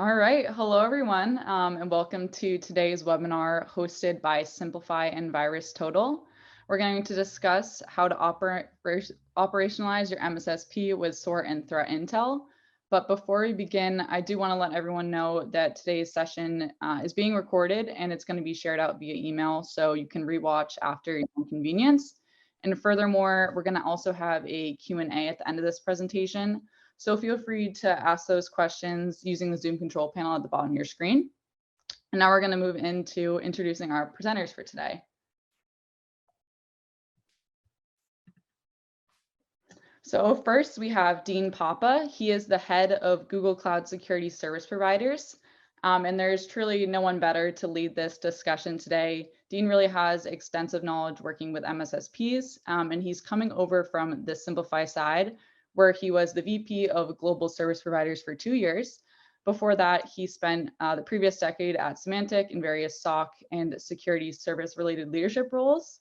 All right. Hello, everyone, and welcome to today's webinar hosted by Simplify and VirusTotal. We're going to discuss how to operationalize your MSSP with SOAR and Threat Intel. But before we begin, I do want to let everyone know that today's session is being recorded and it's going to be shared out via email, so you can rewatch after your own convenience. And furthermore, we're going to also have a Q&A at the end of this presentation. So feel free to ask those questions using the Zoom control panel at the bottom of your screen. And now we're going to move into introducing our presenters for today. So first we have Dean Papa. He is the head of Google Cloud Security Service Providers. And there's truly no one better to lead this discussion today. Dean really has extensive knowledge working with MSSPs, and he's coming over from the Simplify side, where he was the VP of Global Service Providers for 2 years. Before that, he spent the previous decade at Symantec in various SOC and security service related leadership roles.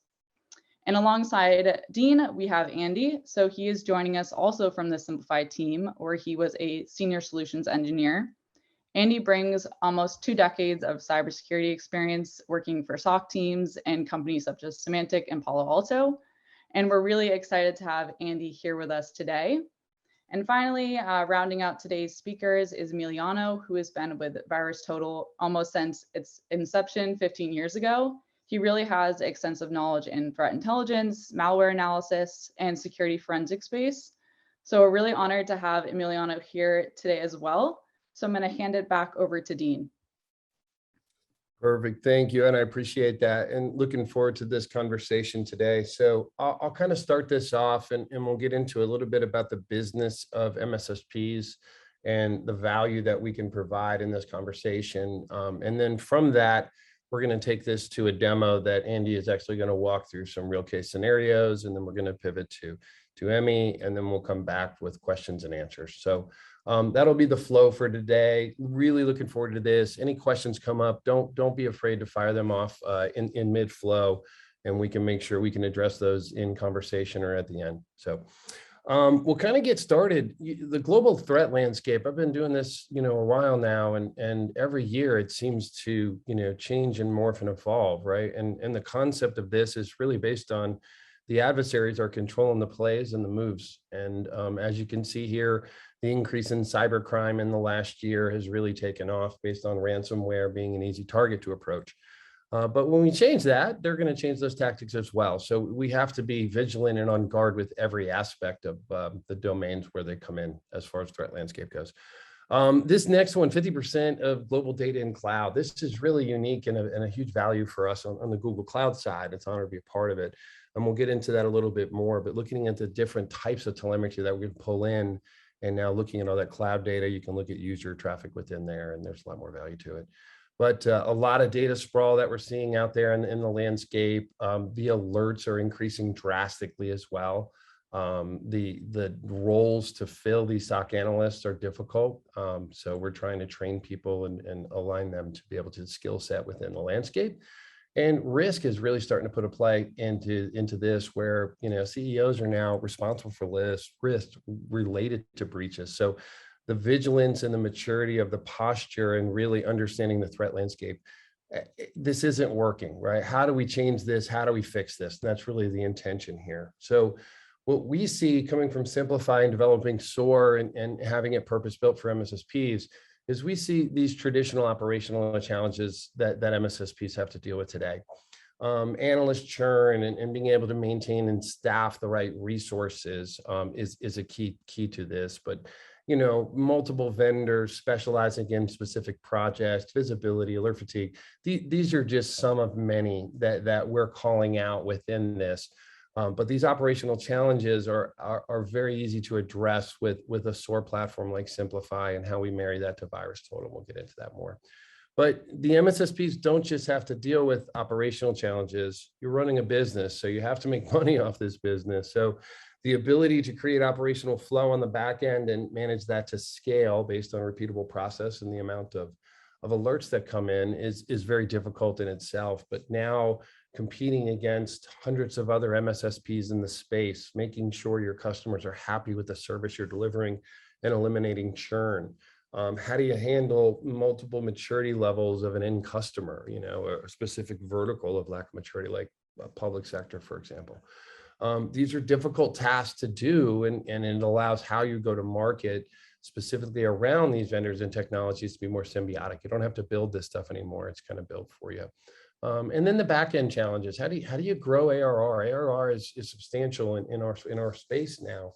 And alongside Dean, we have Andy. So he is joining us also from the Simplify team, where he was a senior solutions engineer. Andy brings almost 2 decades of cybersecurity experience working for SOC teams and companies such as Symantec and Palo Alto. And we're really excited to have Andy here with us today. And finally, rounding out today's speakers is Emiliano, who has been with VirusTotal almost since its inception 15 years ago. He really has extensive knowledge in threat intelligence, malware analysis, and security forensic space. So we're really honored to have Emiliano here today as well. So I'm going to hand it back over to Dean. Perfect. Thank you. And I appreciate that. And looking forward to this conversation today. So I'll kind of start this off and we'll get into a little bit about the business of MSSPs and the value that we can provide in this conversation. And then from that, we're going to take this to a demo that Andy is actually going to walk through some real case scenarios. And then we're going to pivot to Emmy, and then we'll come back with questions and answers. So that'll be the flow for today. Really looking forward to this. Any questions come up, don't be afraid to fire them off in mid-flow, and we can make sure we can address those in conversation or at the end. So we'll kind of get started. The global threat landscape, I've been doing this, a while now, and every year it seems to, change and morph and evolve, right? And the concept of this is really based on the adversaries are controlling the plays and the moves. And as you can see here, the increase in cybercrime in the last year has really taken off based on ransomware being an easy target to approach. But when we change that, they're going to change those tactics as well. So we have to be vigilant and on guard with every aspect of the domains where they come in as far as threat landscape goes. This next one, 50% of global data in cloud. This is really unique and a huge value for us on the Google Cloud side. It's an honor to be a part of it. And we'll get into that a little bit more, but looking at the different types of telemetry that we can pull in, and now looking at all that cloud data, you can look at user traffic within there, and there's a lot more value to it. But a lot of data sprawl that we're seeing out there in the landscape. The alerts are increasing drastically as well. The roles to fill these SOC analysts are difficult. So we're trying to train people and align them to be able to skill set within the landscape. And risk is really starting to put a play into this, where CEOs are now responsible for risk related to breaches. So the vigilance and the maturity of the posture and really understanding the threat landscape, this isn't working, right? How do we change this? How do we fix this? And that's really the intention here. So what we see coming from simplifying, developing SOAR and having it purpose built for MSSPs is we see these traditional operational challenges that MSSPs have to deal with today. Analyst churn and being able to maintain and staff the right resources is a key to this. But multiple vendors specializing in specific projects, visibility, alert fatigue. These are just some of many that we're calling out within this. But these operational challenges are very easy to address with a SOAR platform like Simplify and how we marry that to VirusTotal. We'll get into that more. But the MSSPs don't just have to deal with operational challenges. You're running a business, so you have to make money off this business. So the ability to create operational flow on the back end and manage that to scale based on a repeatable process and the amount of alerts that come in is very difficult in itself. But now competing against hundreds of other MSSPs in the space, making sure your customers are happy with the service you're delivering and eliminating churn. How do you handle multiple maturity levels of an end customer, a specific vertical of lack of maturity, like public sector, for example? These are difficult tasks to do, and it allows how you go to market specifically around these vendors and technologies to be more symbiotic. You don't have to build this stuff anymore. It's kind of built for you. And then the back end challenges. How do you grow ARR? ARR is substantial in our space now,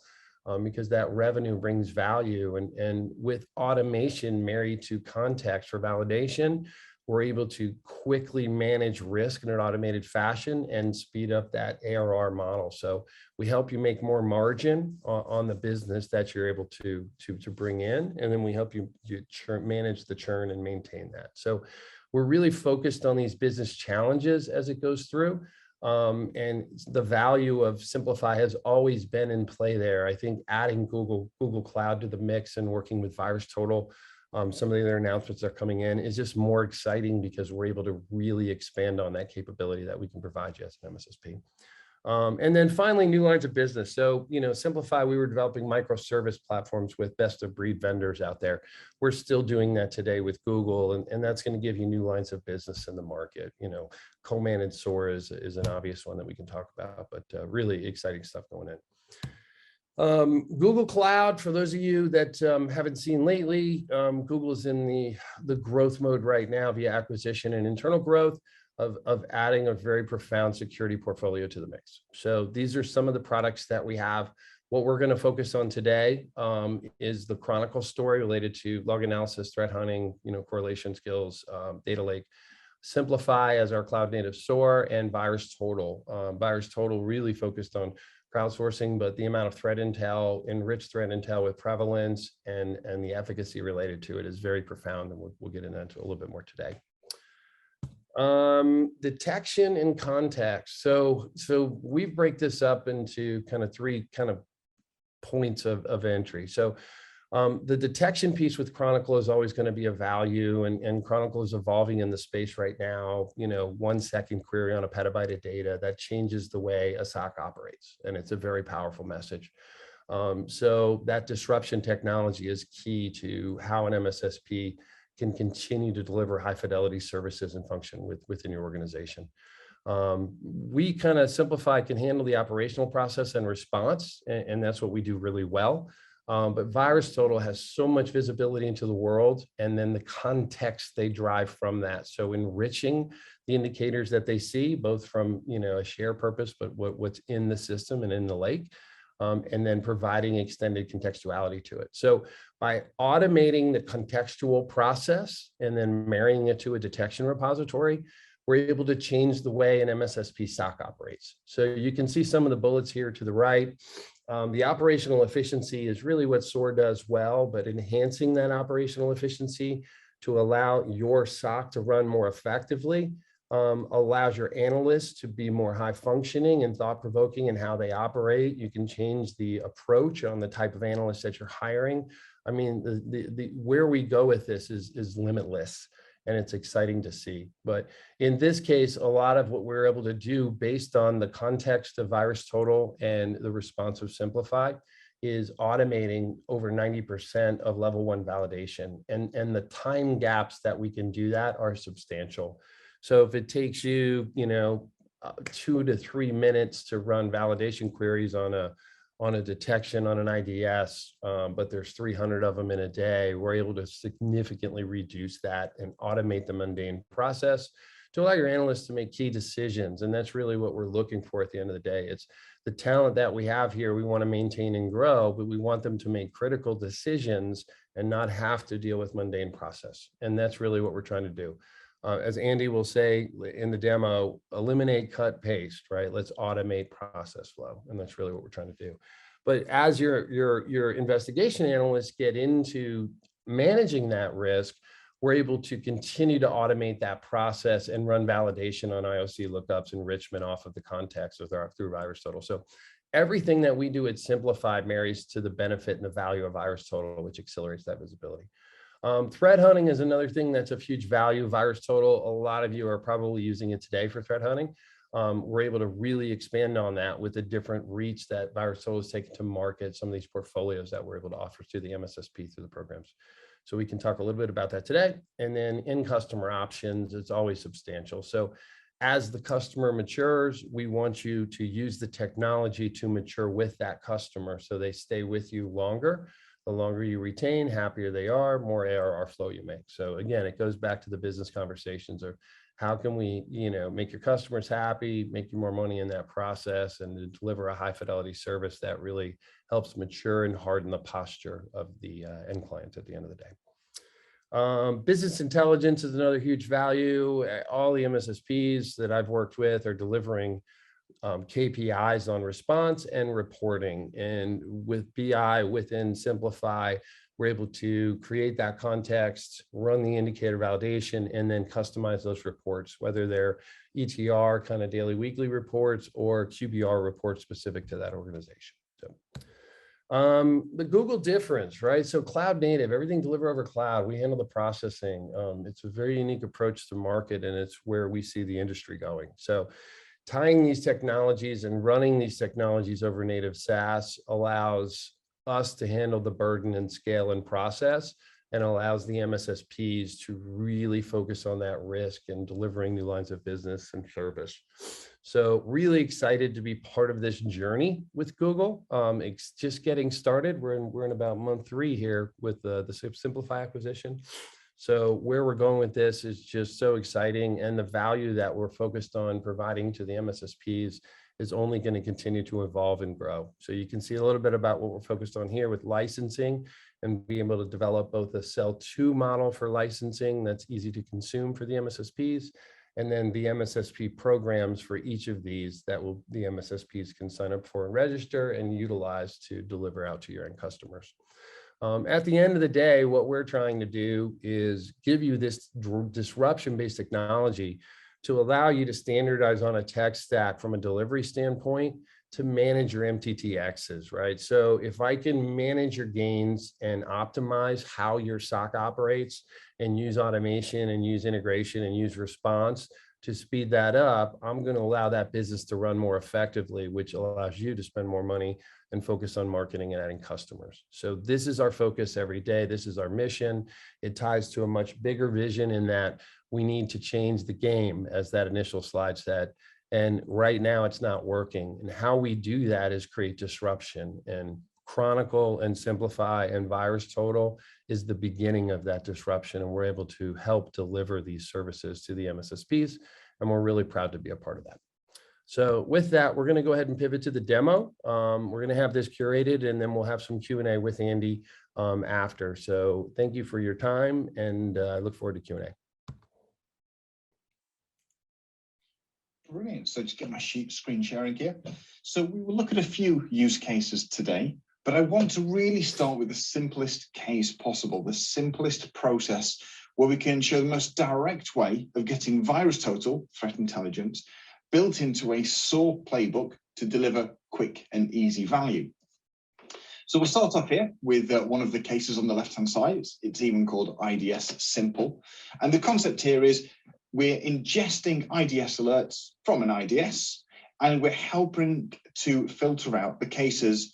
because that revenue brings value, and with automation married to context for validation, we're able to quickly manage risk in an automated fashion and speed up that ARR model. So we help you make more margin on the business that you're able to bring in, and then we help you manage the churn and maintain that. So we're really focused on these business challenges as it goes through. And the value of Simplify has always been in play there. I think adding Google Cloud to the mix and working with VirusTotal, some of the other announcements that are coming in, is just more exciting because we're able to really expand on that capability that we can provide you as an MSSP. And then finally, new lines of business. So, Simplify, we were developing microservice platforms with best of breed vendors out there. We're still doing that today with Google, and that's going to give you new lines of business in the market. Co-managed SOAR is an obvious one that we can talk about, but really exciting stuff going in. Google Cloud, for those of you that haven't seen lately, Google is in the growth mode right now via acquisition and internal growth of adding a very profound security portfolio to the mix. So these are some of the products that we have. What we're going to focus on today is the Chronicle story related to log analysis, threat hunting, correlation skills, data lake. Simplify as our cloud native SOAR, and VirusTotal. VirusTotal really focused on crowdsourcing, but the amount of threat intel, enriched threat intel with prevalence and the efficacy related to it is very profound, and we'll get into that a little bit more today. Detection and context. So we break this up into kind of three kind of points of entry. So the detection piece with Chronicle is always going to be a value, and Chronicle is evolving in the space right now. 1 second query on a petabyte of data that changes the way a SOC operates, and it's a very powerful message. So that disruption technology is key to how an MSSP can continue to deliver high fidelity services and function within your organization. We kind of Simplify can handle the operational process and response, and that's what we do really well. But VirusTotal has so much visibility into the world, and then the context they drive from that. So enriching the indicators that they see, both from a share purpose, but what's in the system and in the lake, and then providing extended contextuality to it. So by automating the contextual process and then marrying it to a detection repository, we're able to change the way an MSSP SOC operates. So you can see some of the bullets here to the right. The operational efficiency is really what SOAR does well, but enhancing that operational efficiency to allow your SOC to run more effectively allows your analysts to be more high functioning and thought provoking in how they operate. You can change the approach on the type of analysts that you're hiring. I mean, the where we go with this is limitless, and it's exciting to see. But in this case, a lot of what we're able to do based on the context of VirusTotal and the response of Simplify is automating over 90% of level 1 validation. And the time gaps that we can do that are substantial. So if it takes you, 2 to 3 minutes to run validation queries on a detection on an IDS, but there's 300 of them in a day, we're able to significantly reduce that and automate the mundane process to allow your analysts to make key decisions. And that's really what we're looking for at the end of the day. It's the talent that we have here, we want to maintain and grow, but we want them to make critical decisions and not have to deal with mundane process. And that's really what we're trying to do. As Andy will say in the demo, eliminate, cut, paste, right? Let's automate process flow. And that's really what we're trying to do. But as your investigation analysts get into managing that risk, we're able to continue to automate that process and run validation on IOC lookups, enrichment off of the context through VirusTotal. So everything that we do at Simplify marries to the benefit and the value of VirusTotal, which accelerates that visibility. Threat hunting is another thing that's of huge value. VirusTotal, a lot of you are probably using it today for threat hunting. We're able to really expand on that with the different reach that VirusTotal has taken to market some of these portfolios that we're able to offer to the MSSP through the programs. So we can talk a little bit about that today. And then in customer options, it's always substantial. So as the customer matures, we want you to use the technology to mature with that customer so they stay with you longer. The longer you retain, happier they are, more ARR flow you make. So again, it goes back to the business conversations of how can we, make your customers happy, make you more money in that process, and deliver a high fidelity service that really helps mature and harden the posture of the end client at the end of the day. Business intelligence is another huge value. All the MSSPs that I've worked with are delivering KPIs on response and reporting. And with BI within Simplify, we're able to create that context, run the indicator validation, and then customize those reports, whether they're ETR kind of daily, weekly reports or QBR reports specific to that organization. So the Google difference, right? So cloud native, everything delivered over cloud. We handle the processing. It's a very unique approach to market, and it's where we see the industry going. So tying these technologies and running these technologies over native SaaS allows us to handle the burden and scale and process, and allows the MSSPs to really focus on that risk and delivering new lines of business and service. So really excited to be part of this journey with Google. It's just getting started. We're in about month 3 here with the Simplify acquisition. So where we're going with this is just so exciting, and the value that we're focused on providing to the MSSPs is only going to continue to evolve and grow. So you can see a little bit about what we're focused on here with licensing, and being able to develop both a sell-to model for licensing that's easy to consume for the MSSPs, and then the MSSP programs for each of these that the MSSPs can sign up for and register and utilize to deliver out to your end customers. At the end of the day, what we're trying to do is give you this disruption-based technology to allow you to standardize on a tech stack from a delivery standpoint to manage your MTTXs, right? So if I can manage your gains and optimize how your SOC operates and use automation and use integration and use response to speed that up, I'm going to allow that business to run more effectively, which allows you to spend more money and focus on marketing and adding customers. So this is our focus every day. This is our mission. It ties to a much bigger vision in that we need to change the game, as that initial slide said. And right now it's not working. And how we do that is create disruption. And Chronicle and Simplify and VirusTotal is the beginning of that disruption. And we're able to help deliver these services to the MSSPs. And we're really proud to be a part of that. So with that, we're going to go ahead and pivot to the demo. We're going to have this curated, and then we'll have some Q&A with Andy after. So thank you for your time, and I look forward to Q&A. Brilliant. So just get my screen sharing here. So we will look at a few use cases today, but I want to really start with the simplest case possible, the simplest process where we can show the most direct way of getting VirusTotal threat intelligence built into a SOAR playbook to deliver quick and easy value. So we'll start off here with one of the cases on the left-hand side. It's even called IDS Simple. And the concept here is we're ingesting IDS alerts from an IDS, and we're helping to filter out the cases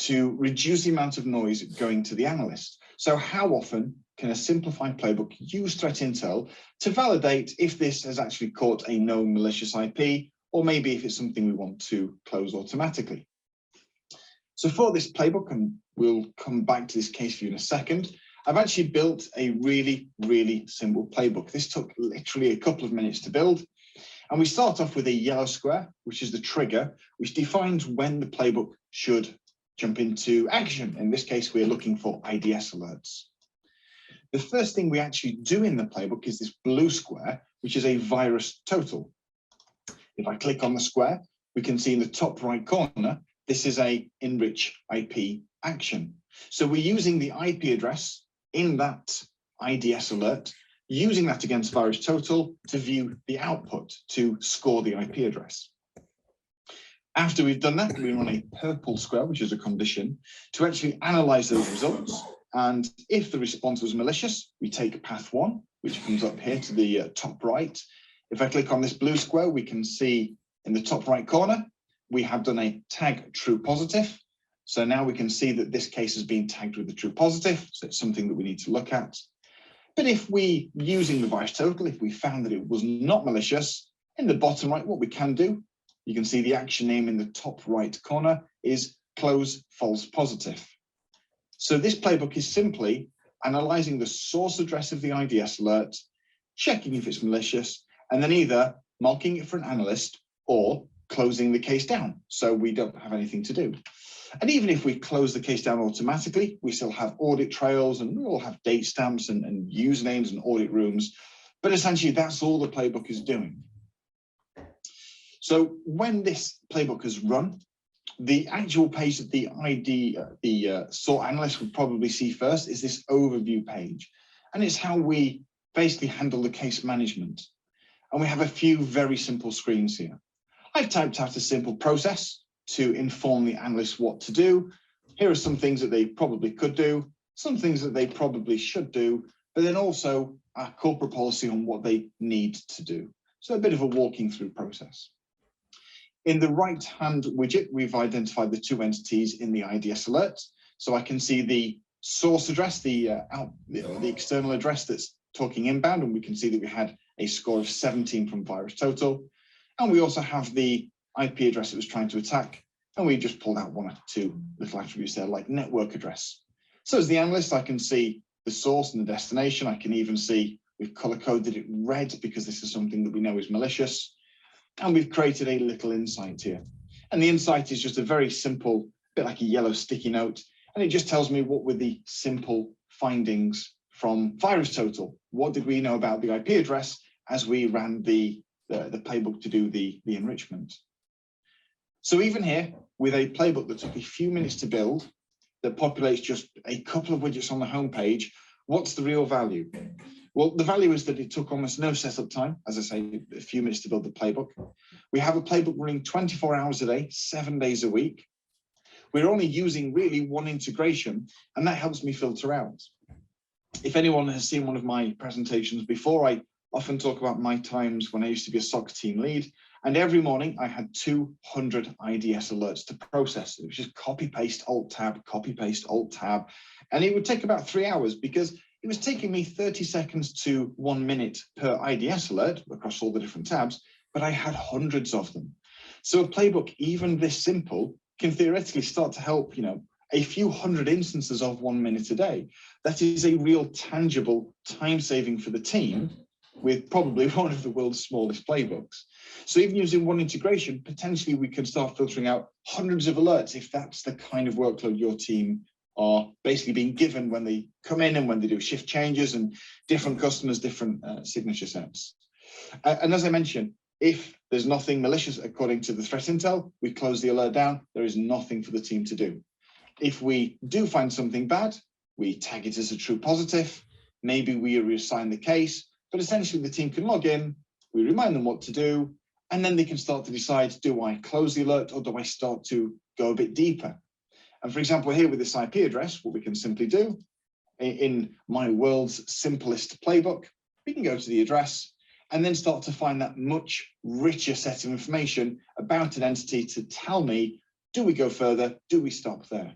to reduce the amount of noise going to the analyst. So how often can a simplified playbook use threat intel to validate if this has actually caught a known malicious IP, or maybe if it's something we want to close automatically? So for this playbook, and we'll come back to this case for you in a second, I've actually built a really, really simple playbook. This took literally a couple of minutes to build. And we start off with a yellow square, which is the trigger, which defines when the playbook should jump into action. In this case, we're looking for IDS alerts. The first thing we actually do in the playbook is this blue square, which is a VirusTotal. If I click on the square, we can see in the top right corner, this is a enrich IP action. So we're using the IP address in that IDS alert, using that against VirusTotal to view the output, to score the IP address. After we've done that, we run a purple square, which is a condition, to actually analyze those results. And if the response was malicious, we take path 1, which comes up here to the top right. If I click on this blue square, we can see in the top right corner, we have done a tag true positive. So now we can see that this case has been tagged with a true positive. So it's something that we need to look at. But if we, using the VirusTotal, if we found that it was not malicious, in the bottom right, what we can do, you can see the action name in the top right corner is close false positive. So this playbook is simply analyzing the source address of the IDS alert, checking if it's malicious, and then either marking it for an analyst or closing the case down, so we don't have anything to do. And even if we close the case down automatically, we still have audit trails and we all have date stamps and usernames and audit rooms. But essentially, that's all the playbook is doing. So when this playbook has run, the actual page that the SOAR analyst would probably see first is this overview page. And it's how we basically handle the case management. And we have a few very simple screens here. I've typed out a simple process to inform the analyst what to do. Here are some things that they probably could do, some things that they probably should do, but then also our corporate policy on what they need to do. So a bit of a walking through process. In the right-hand widget, we've identified the two entities in the IDS alert. So I can see the source address, the external address that's talking inbound, and we can see that we had a score of 17 from VirusTotal. And we also have the IP address it was trying to attack, and we just pulled out one or two little attributes there, like network address. So as the analyst, I can see the source and the destination. I can even see we've color-coded it red because this is something that we know is malicious. And we've created a little insight here. And the insight is just a very simple, bit like a yellow sticky note, and it just tells me what were the simple findings from VirusTotal. What did we know about the IP address as we ran the playbook to do the enrichment? So even here, with a playbook that took a few minutes to build, that populates just a couple of widgets on the homepage, what's the real value? Well, the value is that it took almost no setup time, as I say, a few minutes to build the playbook. We have a playbook running 24 hours a day, 7 days a week. We're only using really one integration, and that helps me filter out. If anyone has seen one of my presentations before, I often talk about my times when I used to be a SOC team lead, and every morning I had 200 IDS alerts to process. It was just copy, paste, alt tab, copy, paste, alt tab. And it would take about 3 hours because it was taking me 30 seconds to 1 minute per IDS alert across all the different tabs, but I had hundreds of them. So a playbook, even this simple, can theoretically start to help, a few hundred instances of 1 minute a day. That is a real tangible time saving for the team with probably one of the world's smallest playbooks. So even using one integration, potentially we can start filtering out hundreds of alerts if that's the kind of workload your team are basically being given when they come in and when they do shift changes and different customers, different signature sets. And as I mentioned, if there's nothing malicious according to the threat intel, we close the alert down. There is nothing for the team to do. If we do find something bad, we tag it as a true positive. Maybe we reassign the case, but essentially the team can log in, we remind them what to do, and then they can start to decide, do I close the alert or do I start to go a bit deeper? And for example, here with this IP address, what we can simply do in my world's simplest playbook, we can go to the address and then start to find that much richer set of information about an entity to tell me, do we go further? Do we stop there?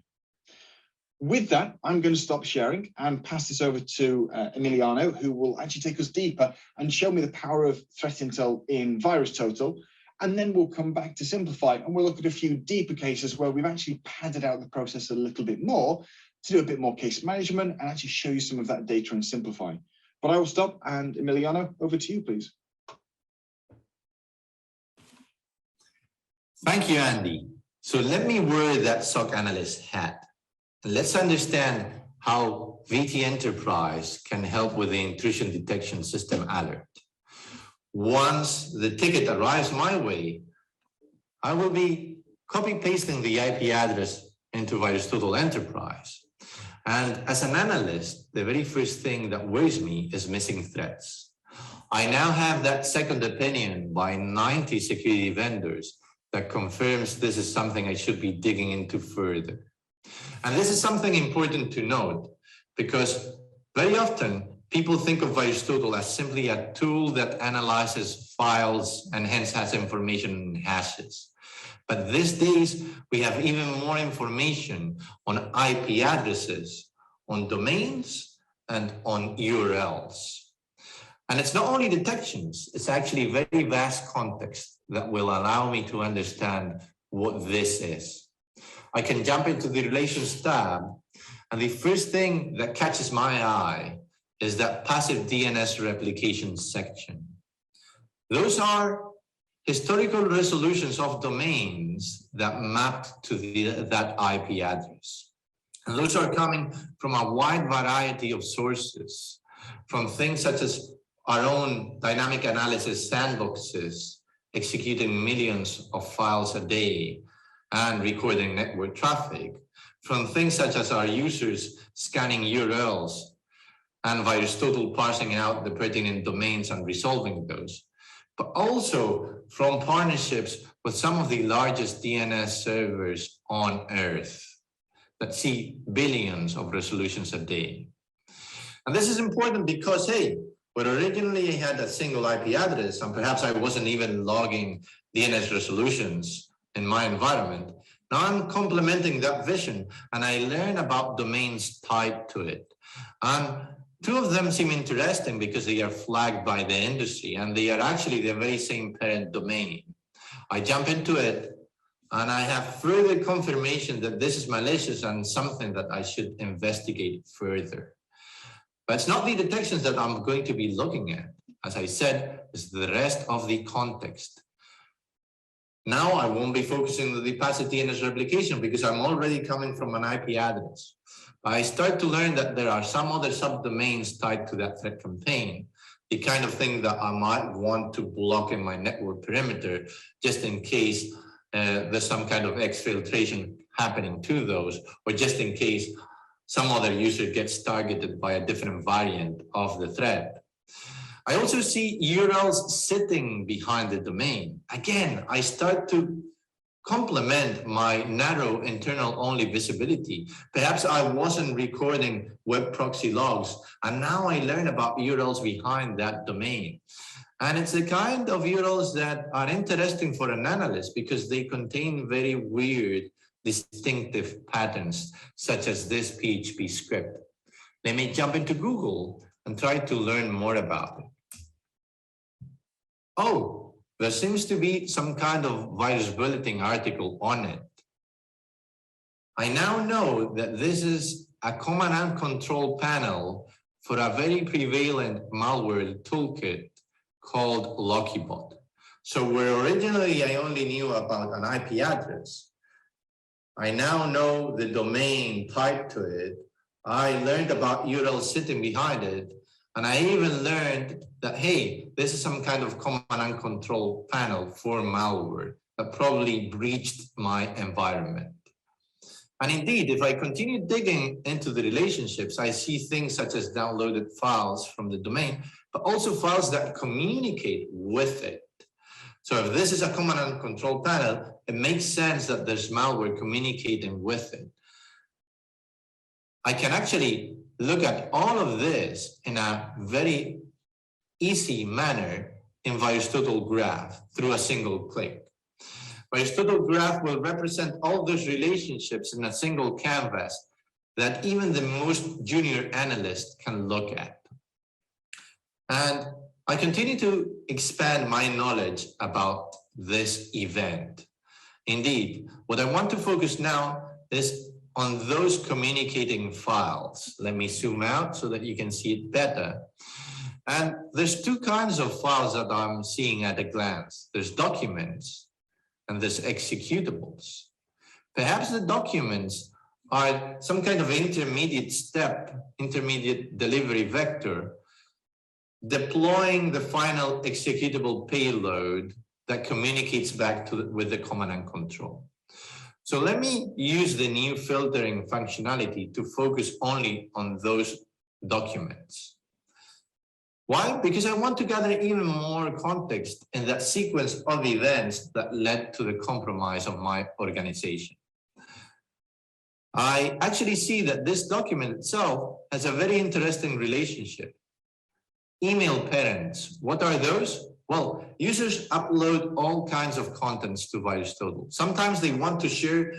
With that, I'm going to stop sharing and pass this over to Emiliano, who will actually take us deeper and show me the power of threat intel in VirusTotal. And then we'll come back to simplify and we'll look at a few deeper cases where we've actually padded out the process a little bit more to do a bit more case management and actually show you some of that data and simplify. But I will stop, and Emiliano, over to you, please. Thank you, Andy. So let me wear that SOC analyst hat. Let's understand how VT Enterprise can help with the intrusion detection system alert. Once the ticket arrives my way, I will be copy-pasting the IP address into VirusTotal Enterprise. And as an analyst, the very first thing that worries me is missing threats. I now have that second opinion by 90 security vendors that confirms this is something I should be digging into further. And this is something important to note because very often people think of VirusTotal as simply a tool that analyzes files and hence has information in hashes. But these days, we have even more information on IP addresses, on domains, and on URLs. And it's not only detections, it's actually very vast context that will allow me to understand what this is. I can jump into the Relations tab, and the first thing that catches my eye is that passive DNS replication section. Those are historical resolutions of domains that mapped to that IP address. And those are coming from a wide variety of sources, from things such as our own dynamic analysis sandboxes, executing millions of files a day and recording network traffic, from things such as our users scanning URLs and VirusTotal parsing out the pertinent domains and resolving those, but also from partnerships with some of the largest DNS servers on Earth that see billions of resolutions a day. And this is important because, hey, where originally I had a single IP address, and perhaps I wasn't even logging DNS resolutions in my environment, now I'm complementing that vision, and I learn about domains tied to it. And two of them seem interesting because they are flagged by the industry, and they are actually the very same parent domain. I jump into it, and I have further confirmation that this is malicious and something that I should investigate further. But it's not the detections that I'm going to be looking at. As I said, it's the rest of the context. Now I won't be focusing on the passive DNS replication because I'm already coming from an IP address. I start to learn that there are some other subdomains tied to that threat campaign, the kind of thing that I might want to block in my network perimeter, just in case there's some kind of exfiltration happening to those, or just in case some other user gets targeted by a different variant of the threat. I also see URLs sitting behind the domain. Again, I start to complement my narrow internal only visibility. Perhaps I wasn't recording web proxy logs, and now I learn about URLs behind that domain. And it's the kind of URLs that are interesting for an analyst because they contain very weird, distinctive patterns, such as this PHP script. Let me jump into Google and try to learn more about it. Oh, there seems to be some kind of virus bulletin article on it. I now know that this is a command and control panel for a very prevalent malware toolkit called LockyBot. So where originally I only knew about an IP address, I now know the domain tied to it. I learned about URL sitting behind it. And I even learned that, hey, this is some kind of command and control panel for malware that probably breached my environment. And indeed, if I continue digging into the relationships, I see things such as downloaded files from the domain, but also files that communicate with it. So if this is a command and control panel, it makes sense that there's malware communicating with it. I can actually look at all of this in a very easy manner in VirusTotal Graph through a single click. VirusTotal Graph will represent all those relationships in a single canvas that even the most junior analyst can look at. And I continue to expand my knowledge about this event. Indeed, what I want to focus now is on those communicating files. Let me zoom out so that you can see it better. And there's two kinds of files that I'm seeing at a glance. There's documents and there's executables. Perhaps the documents are some kind of intermediate step, intermediate delivery vector, deploying the final executable payload that communicates back to with the command and control. So let me use the new filtering functionality to focus only on those documents. Why? Because I want to gather even more context in that sequence of events that led to the compromise of my organization. I actually see that this document itself has a very interesting relationship. Email parents, what are those? Well, users upload all kinds of contents to VirusTotal. Sometimes they want to share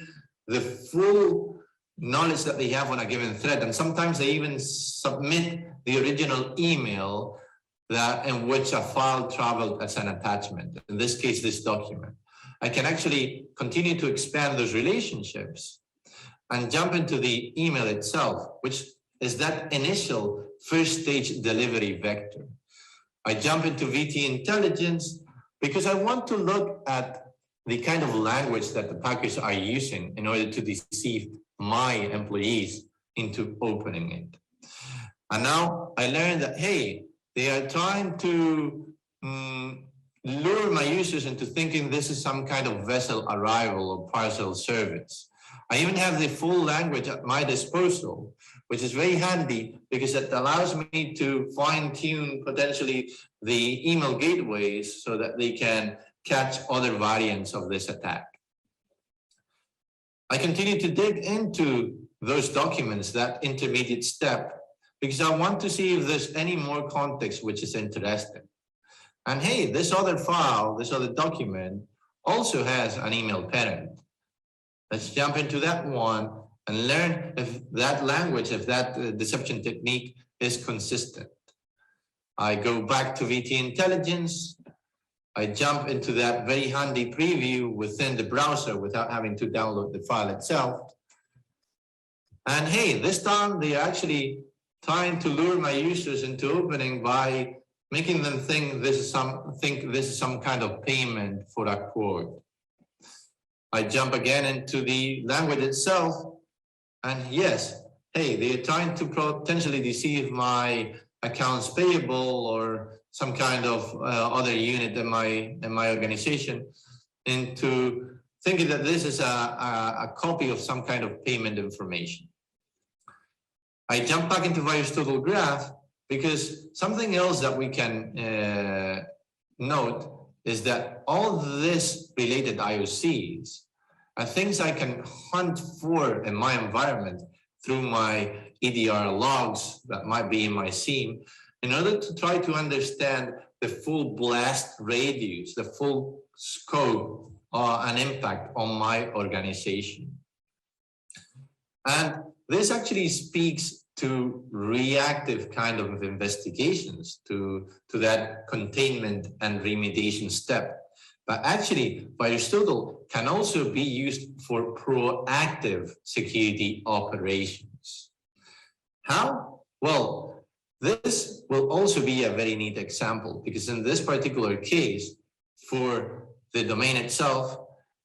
the full knowledge that they have on a given thread, and sometimes they even submit the original email that in which a file traveled as an attachment. In this case, this document. I can actually continue to expand those relationships and jump into the email itself, which is that initial first stage delivery vector. I jump into VT intelligence because I want to look at the kind of language that the packers are using in order to deceive my employees into opening it. And now I learned that, hey, they are trying to lure my users into thinking this is some kind of vessel arrival or parcel service. I even have the full language at my disposal, which is very handy because it allows me to fine-tune potentially the email gateways so that they can catch other variants of this attack. I continue to dig into those documents, that intermediate step, because I want to see if there's any more context which is interesting. And hey, this other file, this other document also has an email parent. Let's jump into that one and learn if that language, if that deception technique is consistent. I go back to VT intelligence. I jump into that very handy preview within the browser without having to download the file itself. And hey, this time they are actually trying to lure my users into opening by making them think this is some kind of payment for a quote. I jump again into the language itself, and yes, hey, they're trying to potentially deceive my accounts payable or some kind of other unit in my organization into thinking that this is a copy of some kind of payment information. I jump back into VirusTotal Graph because something else that we can note is that all this related IOCs are things I can hunt for in my environment through my EDR logs that might be in my SIEM in order to try to understand the full blast radius, the full scope and impact on my organization. And this actually speaks to reactive kind of investigations, to that containment and remediation step. But actually, VirusTotal can also be used for proactive security operations. How? Well, this will also be a very neat example because in this particular case, for the domain itself,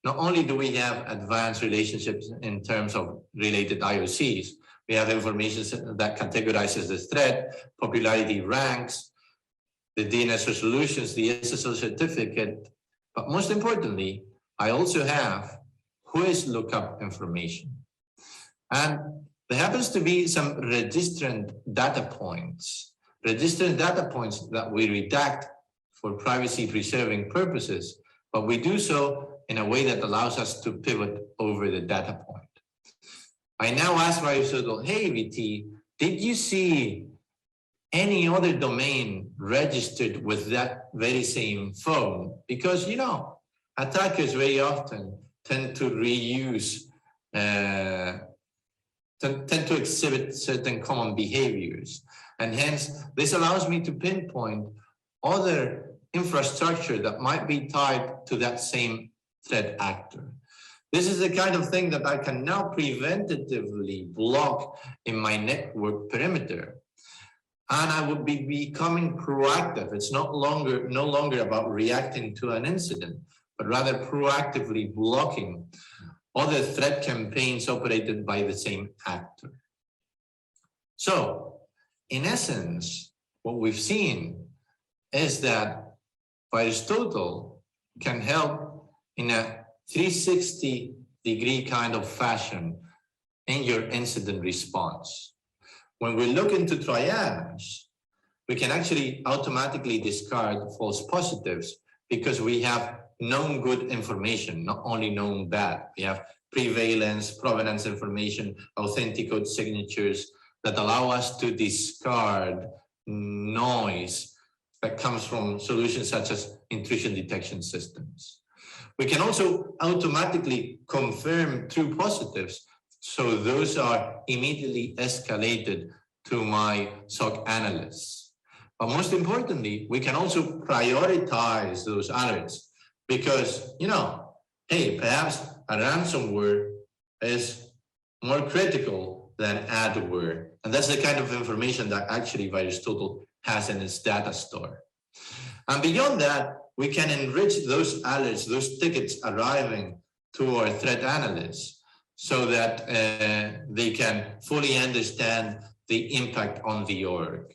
not only do we have advanced relationships in terms of related IOCs, we have information that categorizes the threat, popularity ranks, the DNS resolutions, the SSL certificate, but most importantly, I also have whois lookup information. And there happens to be some registrant data points that we redact for privacy preserving purposes, but we do so in a way that allows us to pivot over the data point. I now ask VirusTotal, hey VT, did you see any other domain registered with that very same phone? Because, you know, attackers very often tend to reuse, tend to exhibit certain common behaviors. And hence, this allows me to pinpoint other infrastructure that might be tied to that same threat actor. This is the kind of thing that I can now preventatively block in my network perimeter. And I would be becoming proactive. It's no longer about reacting to an incident, but rather proactively blocking other threat campaigns operated by the same actor. So, in essence, what we've seen is that VirusTotal can help in a 360-degree kind of fashion in your incident response. When we look into triage, we can actually automatically discard false positives because we have known good information, not only known bad. We have prevalence, provenance information, authenticate signatures that allow us to discard noise that comes from solutions such as intrusion detection systems. We can also automatically confirm true positives, so those are immediately escalated to my SOC analysts. But most importantly, we can also prioritize those alerts because, hey, perhaps a ransomware is more critical than adware. And that's the kind of information that actually VirusTotal has in its data store. And beyond that, we can enrich those alerts, those tickets arriving to our threat analysts so that they can fully understand the impact on the org.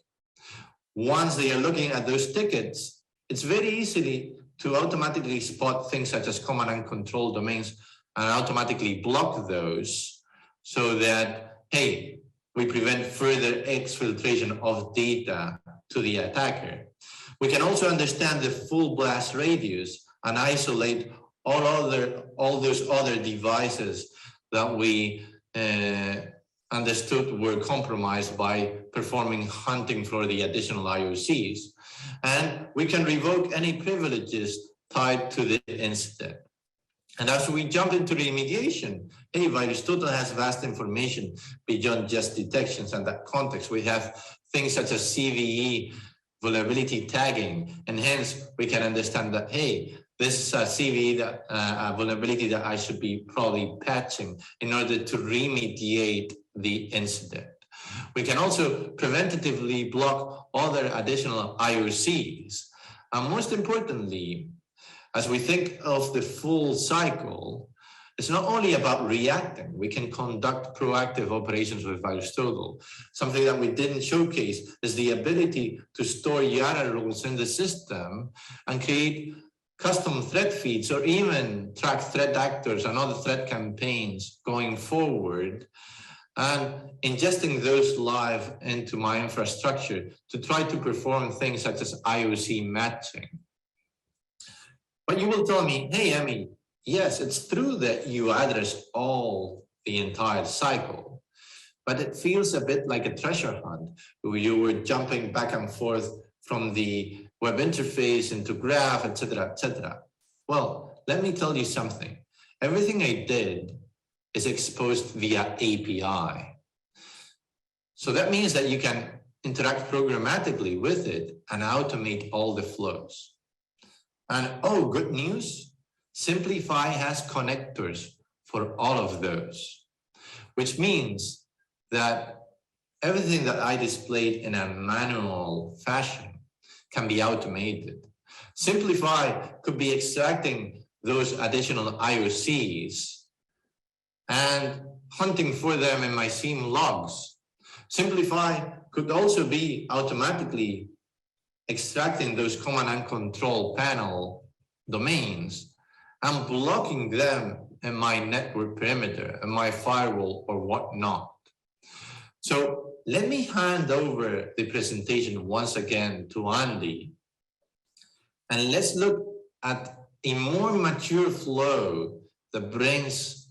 Once they are looking at those tickets, it's very easy to automatically spot things such as command and control domains and automatically block those so that, hey, we prevent further exfiltration of data to the attacker. We can also understand the full blast radius and isolate all those other devices that we understood were compromised by performing hunting for the additional IOCs. And we can revoke any privileges tied to the incident. And as we jump into remediation, hey, VirusTotal has vast information beyond just detections and that context. We have things such as CVE, vulnerability tagging, and hence we can understand that, hey, this is a CVE, a vulnerability that I should be probably patching in order to remediate the incident. We can also preventatively block other additional IOCs. And most importantly, as we think of the full cycle, it's not only about reacting. We can conduct proactive operations with VirusTotal. Something that we didn't showcase is the ability to store YARA rules in the system and create custom threat feeds or even track threat actors and other threat campaigns going forward and ingesting those live into my infrastructure to try to perform things such as IOC matching. But you will tell me, hey, Emmy, yes, it's true that you address all the entire cycle, but it feels a bit like a treasure hunt where you were jumping back and forth from the web interface into graph, etc., etc. Well, let me tell you something. Everything I did is exposed via API. So that means that you can interact programmatically with it and automate all the flows. And oh, good news, Simplify has connectors for all of those, which means that everything that I displayed in a manual fashion can be automated. Simplify could be extracting those additional IOCs and hunting for them in my SIEM logs. Simplify could also be automatically extracting those command and control panel domains and blocking them in my network perimeter, in my firewall or whatnot. So let me hand over the presentation once again to Andy, and let's look at a more mature flow that brings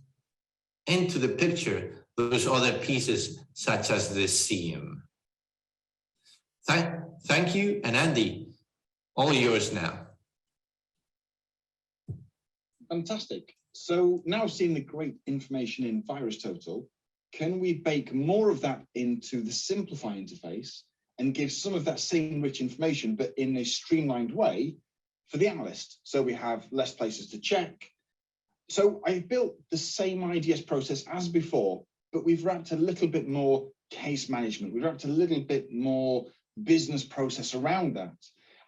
into the picture those other pieces such as the SIEM. Thank you, and Andy, all yours now. Fantastic. So now seeing the great information in VirusTotal, can we bake more of that into the Simplify interface and give some of that same rich information, but in a streamlined way for the analyst? So we have less places to check. So I've built the same IDS process as before, but we've wrapped a little bit more case management. We've wrapped a little bit more business process around that.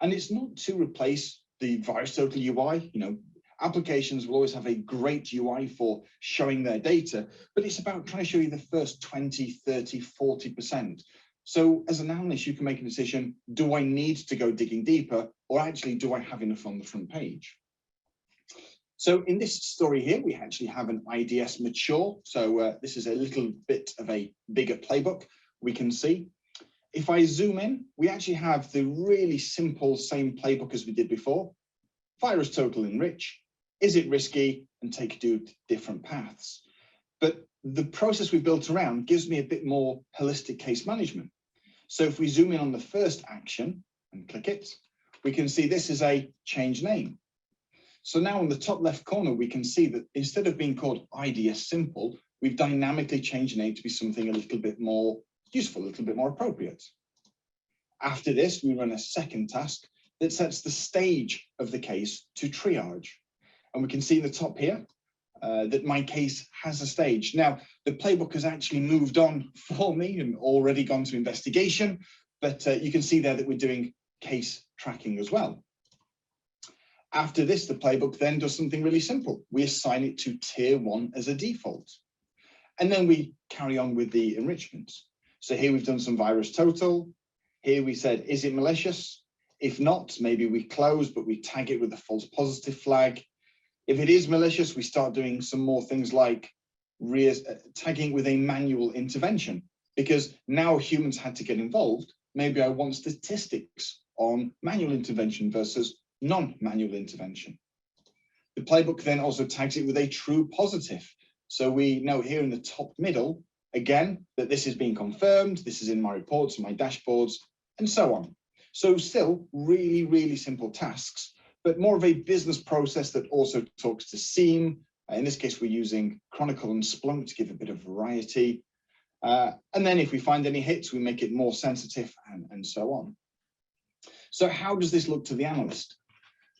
And it's not to replace the VirusTotal UI. Applications will always have a great UI for showing their data, but it's about trying to show you the first 20, 30, 40%. So as an analyst, you can make a decision, do I need to go digging deeper, or actually do I have enough on the front page? So in this story here, we actually have an IDS mature. So this is a little bit of a bigger playbook we can see. If I zoom in, we actually have the really simple same playbook as we did before. VirusTotal enrich. Is it risky? And take different paths. But the process we built around gives me a bit more holistic case management. So if we zoom in on the first action and click it, we can see this is a change name. So now in the top left corner, we can see that instead of being called IDS Simple, we've dynamically changed the name to be something a little bit more useful, a little bit more appropriate. After this, we run a second task that sets the stage of the case to triage. And we can see in the top here that my case has a stage. Now, the playbook has actually moved on for me and already gone to investigation, but you can see there that we're doing case tracking as well. After this, the playbook then does something really simple. We assign it to tier 1 as a default. And then we carry on with the enrichments. So here we've done some virus total. Here we said, is it malicious? If not, maybe we close, but we tag it with a false positive flag. If it is malicious, we start doing some more things like tagging with a manual intervention, because now humans had to get involved. Maybe I want statistics on manual intervention versus non-manual intervention. The playbook then also tags it with a true positive. So we know here in the top middle, again, that this is being confirmed, this is in my reports and my dashboards, and so on. So still really, really simple tasks, but more of a business process that also talks to SEAM. In this case, we're using Chronicle and Splunk to give a bit of variety. And then if we find any hits, we make it more sensitive and so on. So how does this look to the analyst?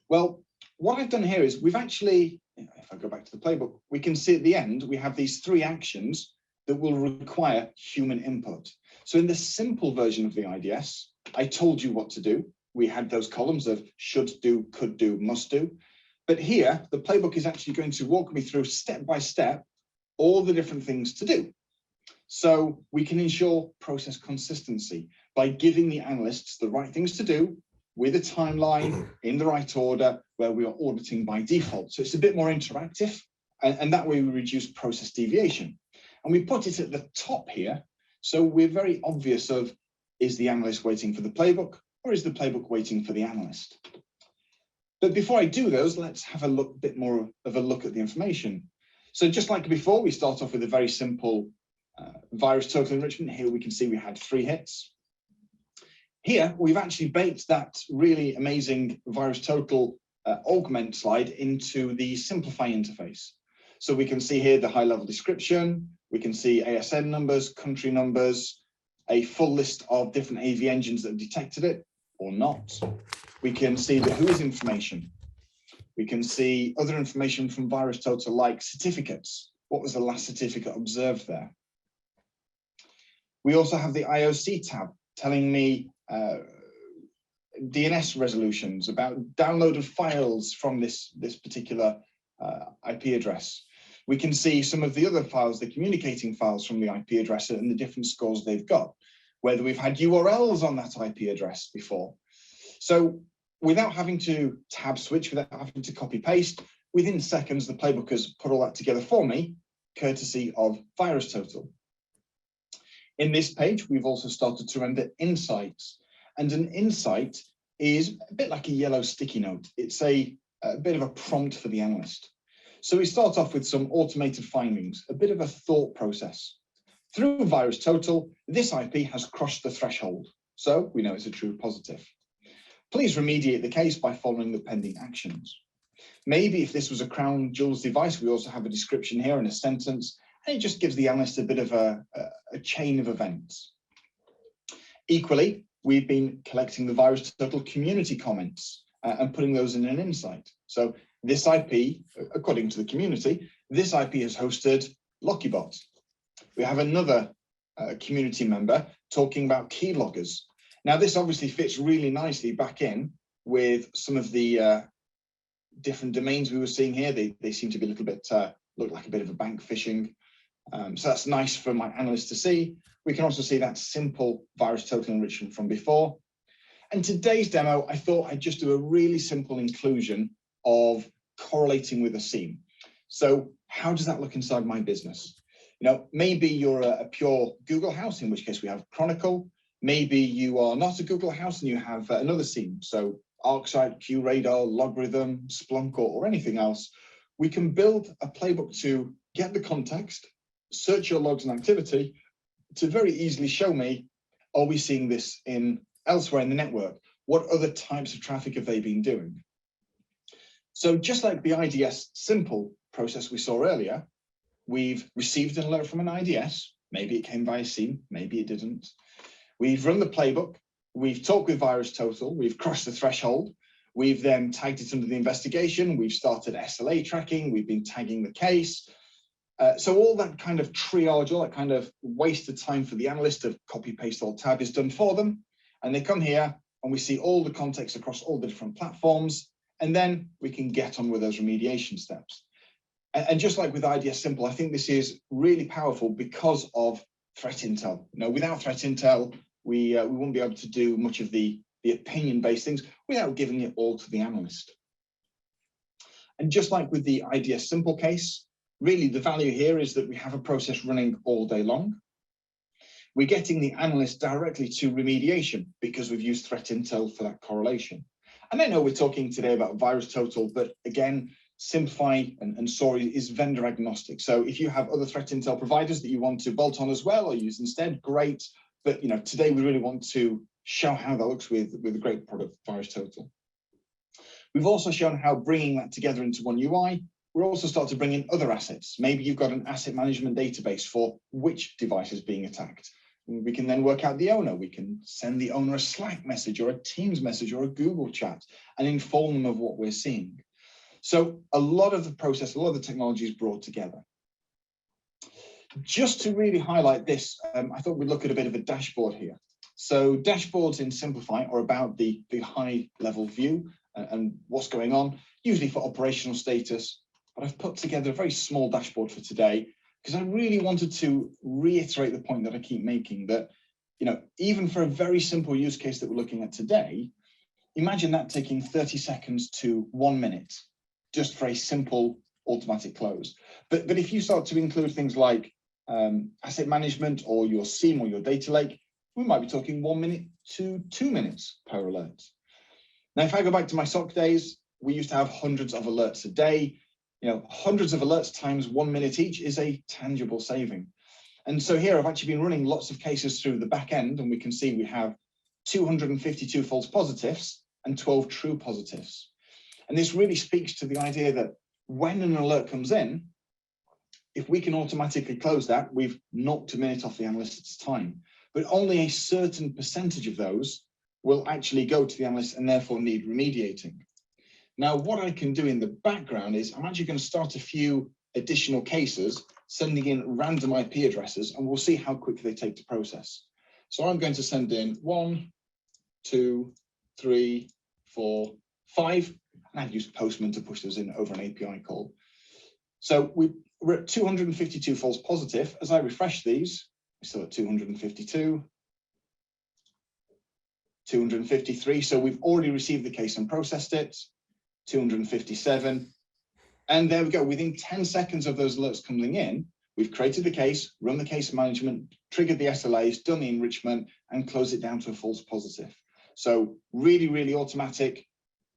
Well, what I've done here is we've actually, if I go back to the playbook, we can see at the end, we have these 3 actions that will require human input. So in the simple version of the IDS, I told you what to do. We had those columns of should do, could do, must do. But here, the playbook is actually going to walk me through step by step all the different things to do. So we can ensure process consistency by giving the analysts the right things to do with a timeline in the right order where we are auditing by default. So it's a bit more interactive, and that way we reduce process deviation. And we put it at the top here, so we're very obvious of, is the analyst waiting for the playbook or is the playbook waiting for the analyst? But before I do those, let's have a bit more of a look at the information. So just like before, we start off with a very simple virus total enrichment. Here we can see we had 3 hits. Here, we've actually baked that really amazing virus total augment slide into the simplify interface. So we can see here the high level description, we can see ASN numbers, country numbers, a full list of different AV engines that have detected it or not. We can see the WHOIS information. We can see other information from virus total like certificates. What was the last certificate observed there? We also have the IOC tab telling me DNS resolutions about downloaded files from this particular IP address. We can see some of the other files, the communicating files from the IP address and the different scores they've got, whether we've had URLs on that IP address before. So without having to tab switch, without having to copy paste, within seconds, the playbook has put all that together for me, courtesy of virus total. In this page, we've also started to render insights, and an insight is a bit like a yellow sticky note. It's a bit of a prompt for the analyst. So we start off with some automated findings, a bit of a thought process. Through virus total, this IP has crossed the threshold, so we know it's a true positive. Please remediate the case by following the pending actions. Maybe if this was a crown jewels device, we also have a description here and a sentence, and it just gives the analyst a bit of a chain of events. Equally, we've been collecting the virus total community comments and putting those in an insight. So this IP, according to the community, this IP has hosted LockyBot. We have another community member talking about keyloggers. Now, this obviously fits really nicely back in with some of the different domains we were seeing here. They seem to be a little bit, look like a bit of a bank phishing. So that's nice for my analyst to see. We can also see that simple virus total enrichment from before. And today's demo, I thought I'd just do a really simple inclusion of correlating with a SEAM. So how does that look inside my business? You know, maybe you're a pure Google house, in which case we have Chronicle. Maybe you are not a Google house and you have another SEAM. So ArcSight, QRadar, Logarithm, Splunk, or anything else. We can build a playbook to get the context, search your logs and activity to very easily show me, are we seeing this in elsewhere in the network? What other types of traffic have they been doing? So just like the IDS simple process we saw earlier, we've received an alert from an IDS. Maybe it came via SIEM, maybe it didn't. We've run the playbook. We've talked with VirusTotal. We've crossed the threshold. We've then tagged it under the investigation. We've started SLA tracking. We've been tagging the case. So all that kind of triage, all that kind of wasted time for the analyst to copy, paste, alt tab is done for them. And they come here and we see all the context across all the different platforms. And then we can get on with those remediation steps. And just like with IDS Simple, I think this is really powerful because of threat intel. Without threat intel, we wouldn't be able to do much of the opinion-based things without giving it all to the analyst. And just like with the IDS Simple case, really the value here is that we have a process running all day long. We're getting the analyst directly to remediation because we've used threat intel for that correlation. And I know we're talking today about VirusTotal, but again, Simplify and SOAR is vendor agnostic. So if you have other threat intel providers that you want to bolt on as well or use instead, great. But today we really want to show how that looks with a great product, VirusTotal. We've also shown how bringing that together into one UI, we're also starting to bring in other assets. Maybe you've got an asset management database for which device is being attacked. We can then work out the owner. We can send the owner a Slack message or a Teams message or a Google chat and inform them of what we're seeing. So a lot of the process, a lot of the technology is brought together. Just to really highlight this, I thought we'd look at a bit of a dashboard here. So dashboards in Simplify are about the high level view and what's going on, usually for operational status. But I've put together a very small dashboard for today because I really wanted to reiterate the point that I keep making that, even for a very simple use case that we're looking at today, imagine that taking 30 seconds to 1 minute just for a simple automatic close. But if you start to include things like asset management or your SIEM or your data lake, we might be talking 1 minute to 2 minutes per alert. Now, if I go back to my SOC days, we used to have hundreds of alerts a day. Hundreds of alerts times 1 minute each is a tangible saving. And so here I've actually been running lots of cases through the back end, and we can see we have 252 false positives and 12 true positives. And this really speaks to the idea that when an alert comes in, if we can automatically close that, we've knocked a minute off the analyst's time. But only a certain percentage of those will actually go to the analyst and therefore need remediating. Now, what I can do in the background is I'm actually going to start a few additional cases, sending in random IP addresses, and we'll see how quick they take to process. So I'm going to send in 1, 2, 3, 4, 5, and I've used Postman to push those in over an API call. So we're at 252 false positive. As I refresh these, we're still at 252, 253. So we've already received the case and processed it. 257, and there we go. Within 10 seconds of those alerts coming in, we've created the case, run the case management, triggered the SLAs, done the enrichment, and closed it down to a false positive. So really, really automatic,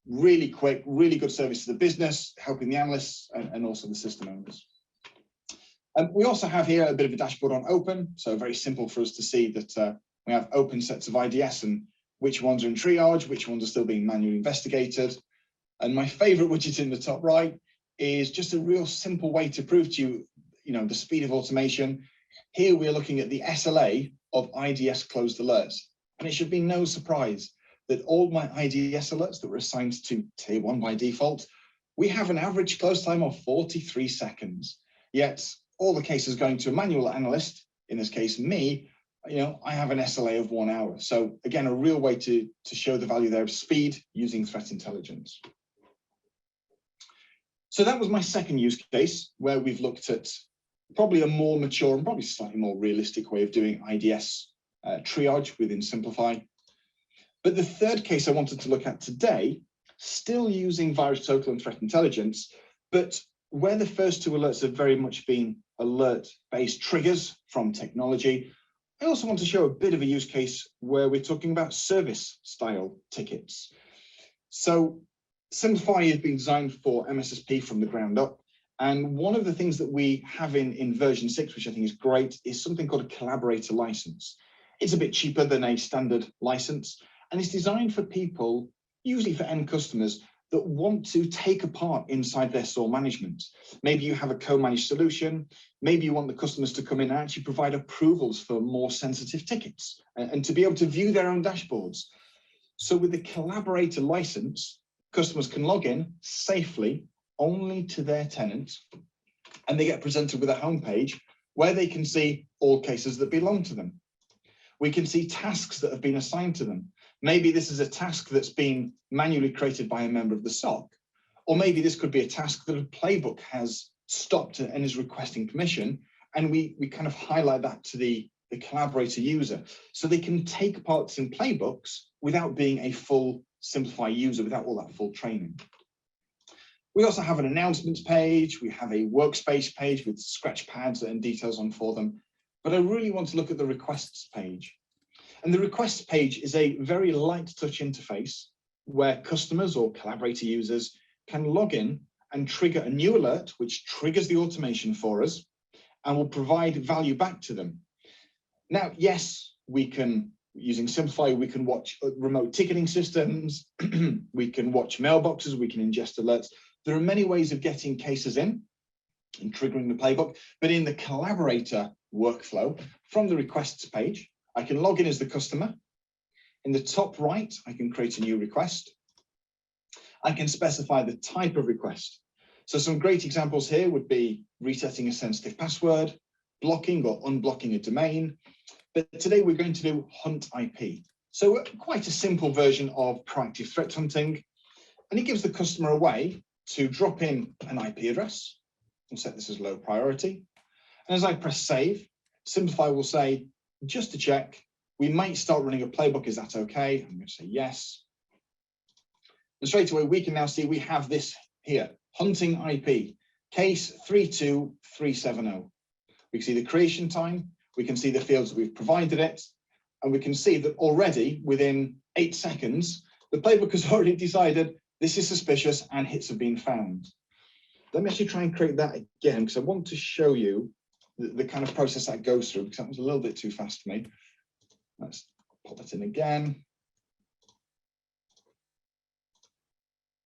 really quick, really good service to the business, helping the analysts and also the system owners. We also have here a bit of a dashboard on open, so very simple for us to see that we have open sets of IDS and which ones are in triage, which ones are still being manually investigated. And my favorite widget in the top right is just a real simple way to prove to you, the speed of automation. Here we're looking at the SLA of IDS closed alerts. And it should be no surprise that all my IDS alerts that were assigned to tier 1 by default, we have an average close time of 43 seconds. Yet all the cases going to a manual analyst, in this case me, I have an SLA of 1 hour. So again, a real way to show the value there of speed using threat intelligence. So that was my second use case where we've looked at probably a more mature and probably slightly more realistic way of doing IDS triage within Simplify. But the third case I wanted to look at today, still using VirusTotal and threat intelligence, but where the first two alerts have very much been alert-based triggers from technology, I also want to show a bit of a use case where we're talking about service-style tickets. So Simplify has been designed for MSSP from the ground up. And one of the things that we have in version 6, which I think is great, is something called a collaborator license. It's a bit cheaper than a standard license. And it's designed for people, usually for end customers, that want to take a part inside their SOAR management. Maybe you have a co-managed solution. Maybe you want the customers to come in and actually provide approvals for more sensitive tickets and to be able to view their own dashboards. So with the collaborator license, customers can log in safely only to their tenant, and they get presented with a homepage where they can see all cases that belong to them. We can see tasks that have been assigned to them. Maybe this is a task that's been manually created by a member of the SOC, or maybe this could be a task that a playbook has stopped and is requesting permission, and we kind of highlight that to the collaborator user, so they can take parts in playbooks without being a full Simplify user, without all that full training. We also have an announcements page. We have a workspace page with scratch pads and details on for them, but I really want to look at the requests page. And the requests page is a very light touch interface where customers or collaborator users can log in and trigger a new alert, which triggers the automation for us and will provide value back to them. Now, yes, we can, using Simplify, we can watch remote ticketing systems, we can watch mailboxes, we can ingest alerts. There are many ways of getting cases in and triggering the playbook, but in the collaborator workflow, from the requests page, I can log in as the customer. In the top right, I can create a new request. I can specify the type of request. So some great examples here would be resetting a sensitive password, blocking or unblocking a domain. But today we're going to do hunt IP. So quite a simple version of proactive threat hunting. And it gives the customer a way to drop in an IP address and set this as low priority. And as I press save, Simplify will say, just to check, we might start running a playbook. Is that okay? I'm going to say yes. And straight away, we can now see we have this here, hunting IP, case 32370. We can see the creation time. We can see the fields that we've provided it. And we can see that already within 8 seconds, the playbook has already decided this is suspicious and hits have been found. Let me actually try and create that again, because I want to show you the kind of process that goes through, because that was a little bit too fast for me. Let's pop that in again.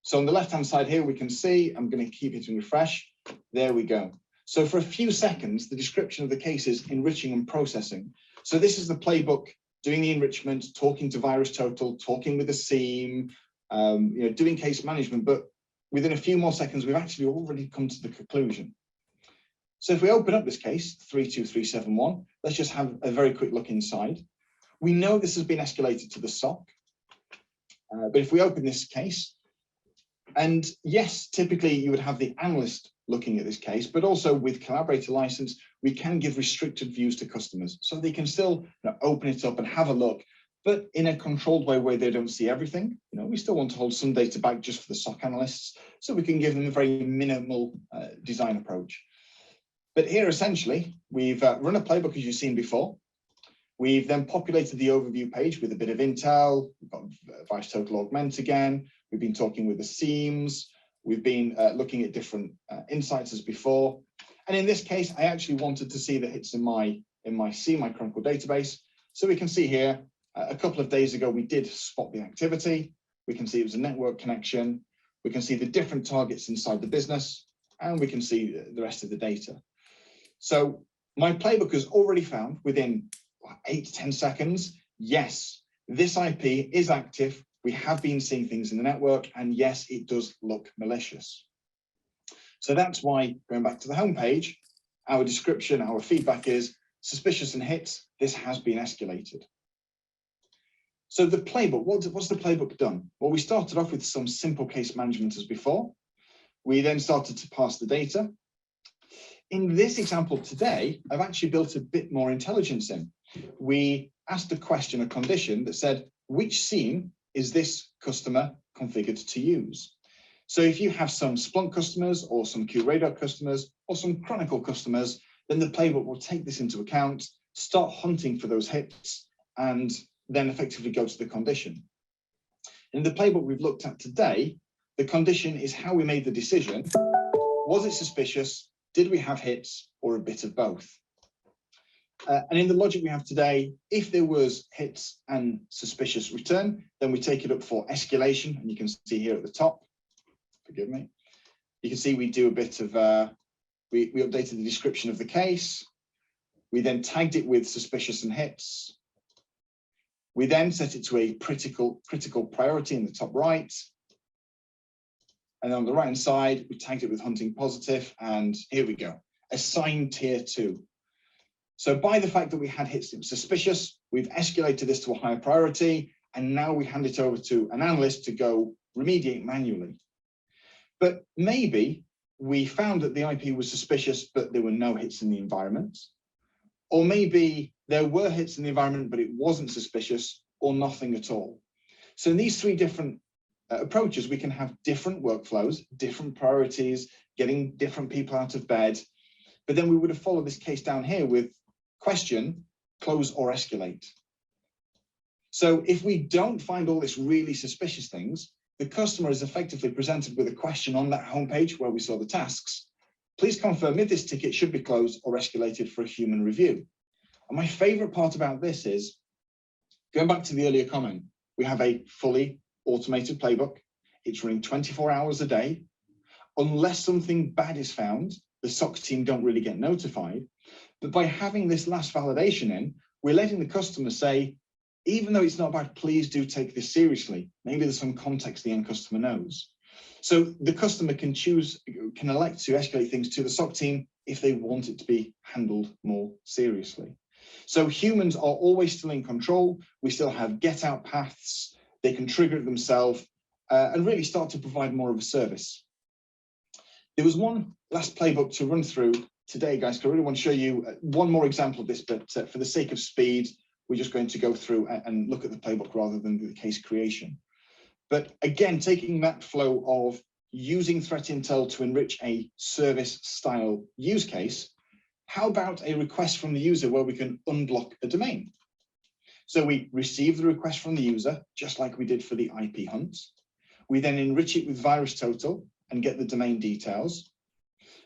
So on the left-hand side here, we can see, I'm going to keep hitting refresh. There we go. So for a few seconds, the description of the case is enriching and processing. So this is the playbook doing the enrichment, talking to VirusTotal, talking with the SIEM, doing case management. But within a few more seconds, we've actually already come to the conclusion. So if we open up this case, 32371, let's just have a very quick look inside. We know this has been escalated to the SOC. But if we open this case, and yes, typically you would have the analyst looking at this case, but also with collaborator license, we can give restricted views to customers. So they can still open it up and have a look, but in a controlled way where they don't see everything. We still want to hold some data back just for the SOC analysts, so we can give them a very minimal design approach. But here, essentially, we've run a playbook as you've seen before. We've then populated the overview page with a bit of intel. We've got VirusTotal Augment again. We've been talking with the SIEMs. We've been looking at different insights as before. And in this case, I actually wanted to see the hits in my SIEM, my Chronicle database. So we can see here, a couple of days ago, we did spot the activity. We can see it was a network connection. We can see the different targets inside the business, and we can see the rest of the data. So my playbook has already found within 8 to 10 seconds, yes, this IP is active. We have been seeing things in the network, and yes, it does look malicious. So that's why, going back to the homepage, our description, our feedback is suspicious and hits. This has been escalated. So the playbook, what's the playbook done? Well, we started off with some simple case management as before. We then started to parse the data. In this example today, I've actually built a bit more intelligence in. We asked a question, a condition that said, which SIEM is this customer configured to use? So if you have some Splunk customers or some QRadar customers or some Chronicle customers, then the playbook will take this into account, start hunting for those hits, and then effectively go to the condition. In the playbook we've looked at today, the condition is how we made the decision. Was it suspicious? Did we have hits, or a bit of both? And in the logic we have today, if there was hits and suspicious return, then we take it up for escalation. And you can see here at the top, forgive me, you can see we do a bit of, we updated the description of the case. We then tagged it with suspicious and hits. We then set it to a critical priority in the top right. And on the right hand side, we tagged it with hunting positive. And here we go, assigned tier 2. So by the fact that we had hits that were suspicious, we've escalated this to a higher priority, and now we hand it over to an analyst to go remediate manually. But maybe we found that the IP was suspicious, but there were no hits in the environment. Or maybe there were hits in the environment, but it wasn't suspicious or nothing at all. So in these 3 different approaches, we can have different workflows, different priorities, getting different people out of bed. But then we would have followed this case down here with question, close or escalate. So if we don't find all this really suspicious things, the customer is effectively presented with a question on that homepage where we saw the tasks. Please confirm if this ticket should be closed or escalated for a human review. And my favorite part about this is, going back to the earlier comment, we have a fully automated playbook. It's running 24 hours a day. Unless something bad is found, the SOC team don't really get notified. But by having this last validation in, we're letting the customer say, even though it's not bad, please do take this seriously. Maybe there's some context the end customer knows. So the customer can elect to escalate things to the SOC team if they want it to be handled more seriously. So humans are always still in control. We still have get out paths. They can trigger it themselves and really start to provide more of a service. There was one last playbook to run through today, guys, because I really want to show you one more example of this, but for the sake of speed, we're just going to go through and look at the playbook rather than the case creation. But again, taking that flow of using threat intel to enrich a service style use case, how about a request from the user where we can unblock a domain? So we receive the request from the user, just like we did for the IP hunt. We then enrich it with VirusTotal and get the domain details.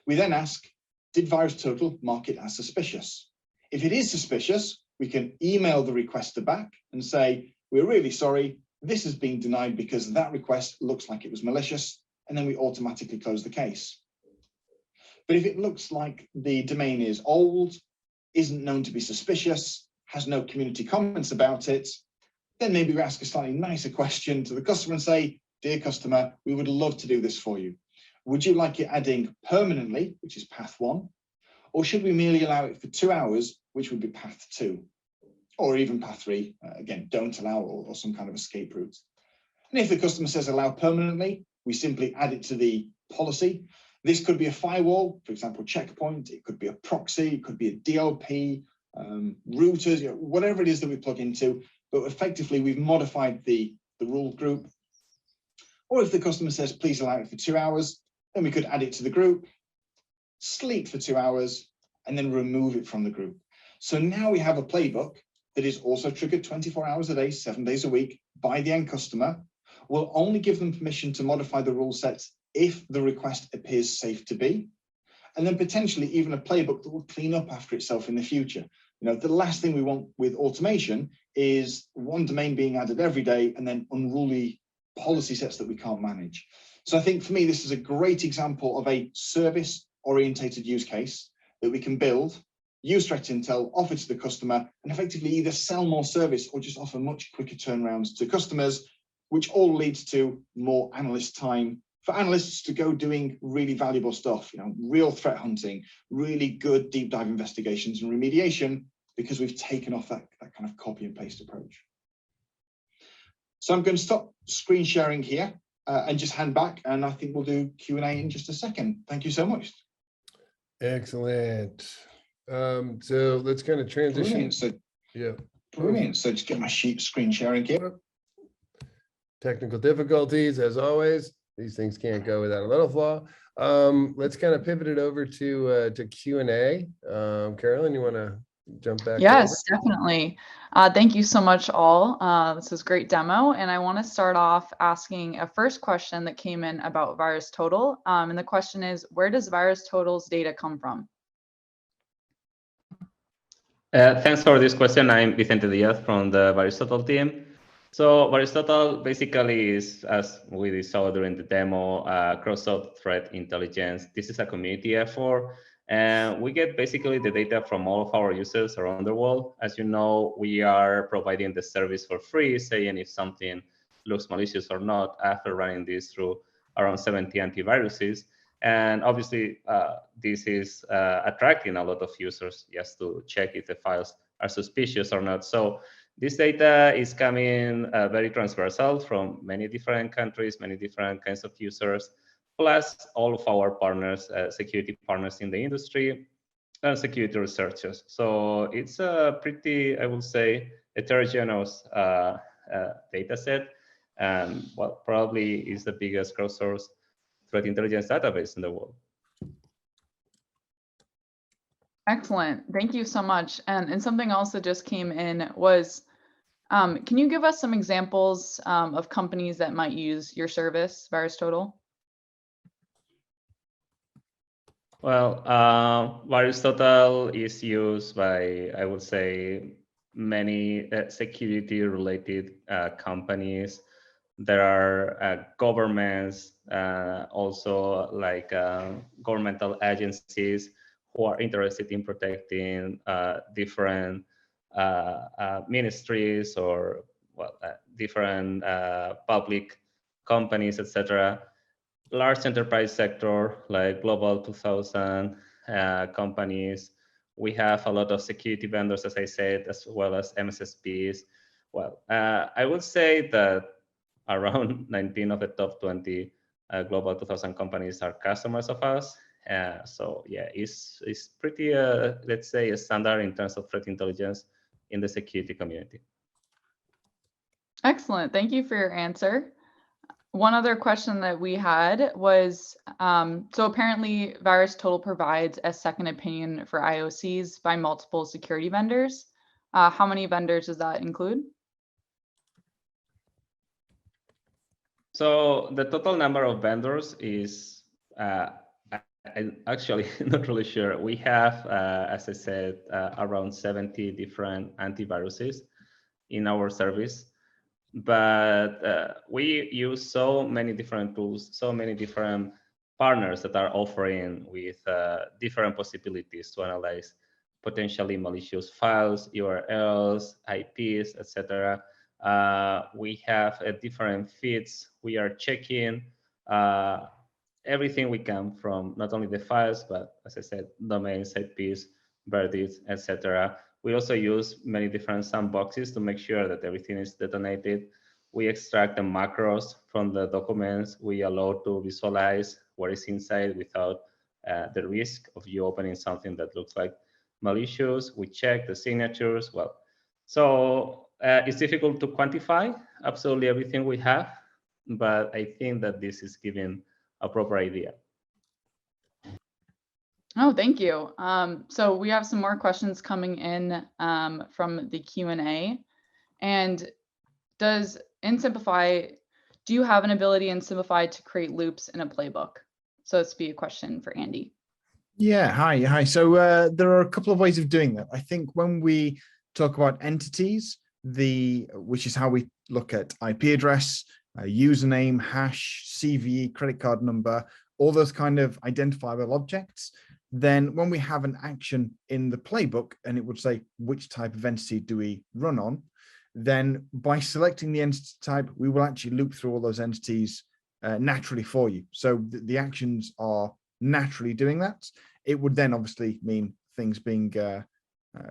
We then ask, did VirusTotal mark it as suspicious? If it is suspicious, we can email the requester back and say, we're really sorry, this has been denied because that request looks like it was malicious, and then we automatically close the case. But if it looks like the domain is old, isn't known to be suspicious, has no community comments about it, then maybe we ask a slightly nicer question to the customer and say, dear customer, we would love to do this for you. Would you like it adding permanently, which is path 1, or should we merely allow it for 2 hours, which would be path 2? Or even path 3, again, don't allow or some kind of escape route. And if the customer says allow permanently, we simply add it to the policy. This could be a firewall, for example, checkpoint. It could be a proxy. It could be a DLP, routers, whatever it is that we plug into. But effectively, we've modified the rule group. Or if the customer says, please allow it for 2 hours, then we could add it to the group, sleep for 2 hours, and then remove it from the group. So now we have a playbook that is also triggered 24 hours a day, 7 days a week by the end customer. We'll only give them permission to modify the rule sets if the request appears safe to be, and then potentially even a playbook that will clean up after itself in the future. The last thing we want with automation is one domain being added every day and then unruly policy sets that we can't manage. So I think for me, this is a great example of a service-orientated use case that we can build, use threat intel, offer to the customer, and effectively either sell more service or just offer much quicker turnarounds to customers, which all leads to more analyst time for analysts to go doing really valuable stuff, real threat hunting, really good deep dive investigations and remediation, because we've taken off that kind of copy and paste approach. So I'm going to stop screen sharing here and just hand back, and I think we'll do Q&A in just a second. Thank you so much. Excellent. So let's kind of transition. Brilliant. So, yeah. Brilliant. So just get my screen sharing here. Technical difficulties, as always. These things can't go without a little flaw. Let's kind of pivot it over to Q&A. Carolyn, you want to jump back? Yes, definitely. Thank you so much, all. This is a great demo. And I want to start off asking a first question that came in about VirusTotal. And the question is, where does VirusTotal's data come from? Thanks for this question. I'm Vicente Diaz from the Aristotle team. So Aristotle basically is, as we saw during the demo, cross-site threat intelligence. This is a community effort, and we get basically the data from all of our users around the world. As you know, we are providing the service for free, saying if something looks malicious or not after running this through around 70 antiviruses. And obviously, this is attracting a lot of users just to check if the files are suspicious or not. So this data is coming very transversal from many different countries, many different kinds of users, plus all of our partners, security partners in the industry, and security researchers. So it's a pretty, I would say, heterogeneous data set. And well, probably is the biggest cross-source threat intelligence database in the world. Excellent. Thank you so much. And something else that just came in was, can you give us some examples of companies that might use your service, VirusTotal? Well, VirusTotal is used by, I would say, many security-related companies. There are governments, also like governmental agencies who are interested in protecting different ministries or different public companies, etc. Large enterprise sector like Global 2000 companies. We have a lot of security vendors, as I said, as well as MSSPs. Well, I would say that around 19 of the top 20 Global 2000 companies are customers of us. So yeah, it's pretty, let's say, a standard in terms of threat intelligence in the security community. Excellent. Thank you for your answer. One other question that we had was, so apparently VirusTotal provides a second opinion for IOCs by multiple security vendors. How many vendors does that include? So the total number of vendors is, I'm actually not really sure. We have, as I said, around 70 different antiviruses in our service. But we use so many different tools, so many different partners that are offering with different possibilities to analyze potentially malicious files, URLs, IPs, etc. We have different feeds. We are checking everything we can from not only the files, but as I said, domains, IPs, verdicts, etc. We also use many different sandboxes to make sure that everything is detonated. We extract the macros from the documents. We allow to visualize what is inside without the risk of you opening something that looks like malicious. We check the signatures. Well, so it's difficult to quantify absolutely everything we have, but I think that this is giving a proper idea. Oh, thank you. So we have some more questions coming in from the Q&A. And do you have an ability in Simplify to create loops in a playbook? So this would be a question for Andy. Yeah, hi. So there are a couple of ways of doing that. I think when we talk about entities, which is how we look at IP address, username, hash, CVE, credit card number, all those kind of identifiable objects, then when we have an action in the playbook and it would say which type of entity do we run on, then by selecting the entity type, we will actually loop through all those entities naturally for you. So the actions are naturally doing that. It would then obviously mean things being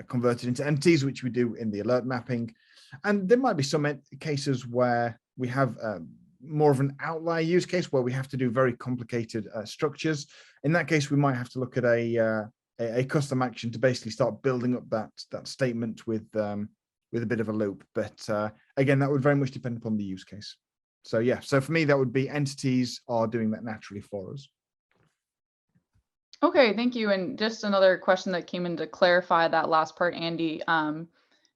converted into entities, which we do in the alert mapping. And there might be some cases where we have more of an outlier use case where we have to do very complicated structures. In that case, we might have to look at a custom action to basically start building up that statement with a bit of a loop. But again, that would very much depend upon the use case. So yeah, so for me, that would be entities are doing that naturally for us. Okay, thank you. And just another question that came in to clarify that last part, Andy.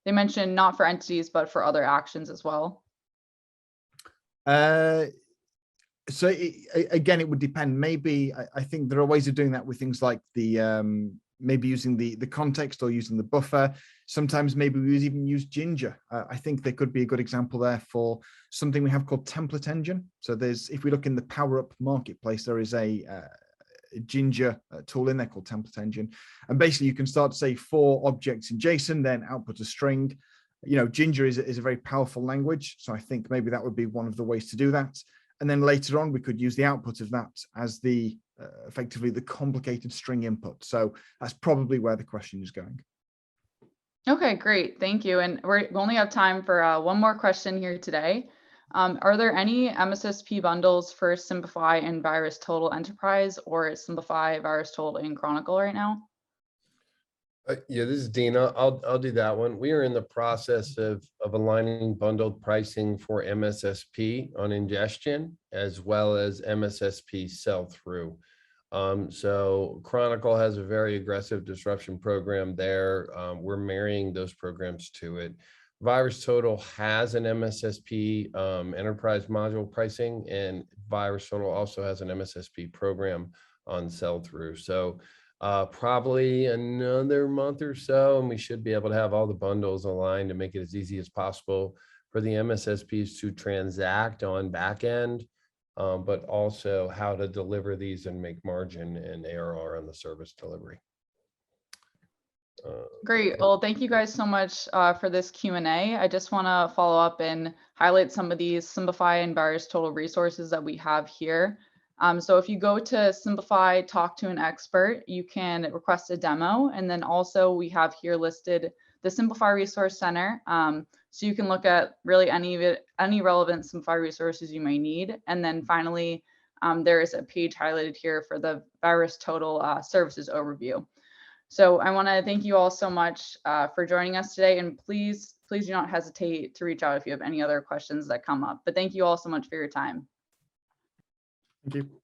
They mentioned not for entities, but for other actions as well. So again, it would depend. Maybe I think there are ways of doing that with things like the maybe using the context or using the buffer. Sometimes maybe we even use Ginger. I think there could be a good example there for something we have called template engine. So there's, if we look in the Power Up marketplace, there is a Ginger tool in there called template engine. And basically you can start to say 4 objects in JSON, then output a string. You know, Ginger is a very powerful language. So I think maybe that would be one of the ways to do that. And then later on, we could use the output of that as the effectively the complicated string input. So that's probably where the question is going. Okay, great. Thank you. And we only have time for one more question here today. Are there any MSSP bundles for Simplify and VirusTotal Enterprise or Simplify, VirusTotal, and Chronicle right now? Yeah, this is Dina. I'll do that one. We are in the process of aligning bundled pricing for MSSP on ingestion as well as MSSP sell through. So Chronicle has a very aggressive disruption program there. We're marrying those programs to it. VirusTotal has an MSSP enterprise module pricing, and VirusTotal also has an MSSP program on sell through. So probably another month or so, and we should be able to have all the bundles aligned to make it as easy as possible for the MSSPs to transact on back end, but also how to deliver these and make margin and ARR on the service delivery. Great. Well, thank you guys so much for this Q&A. I just want to follow up and highlight some of these Simplify and VirusTotal resources that we have here. So if you go to Simplify, talk to an expert, you can request a demo. And then also we have here listed the Simplify Resource Center. So you can look at really any relevant Simplify resources you may need. And then finally, there is a page highlighted here for the VirusTotal services overview. So I want to thank you all so much for joining us today. And please do not hesitate to reach out if you have any other questions that come up. But thank you all so much for your time. Thank you.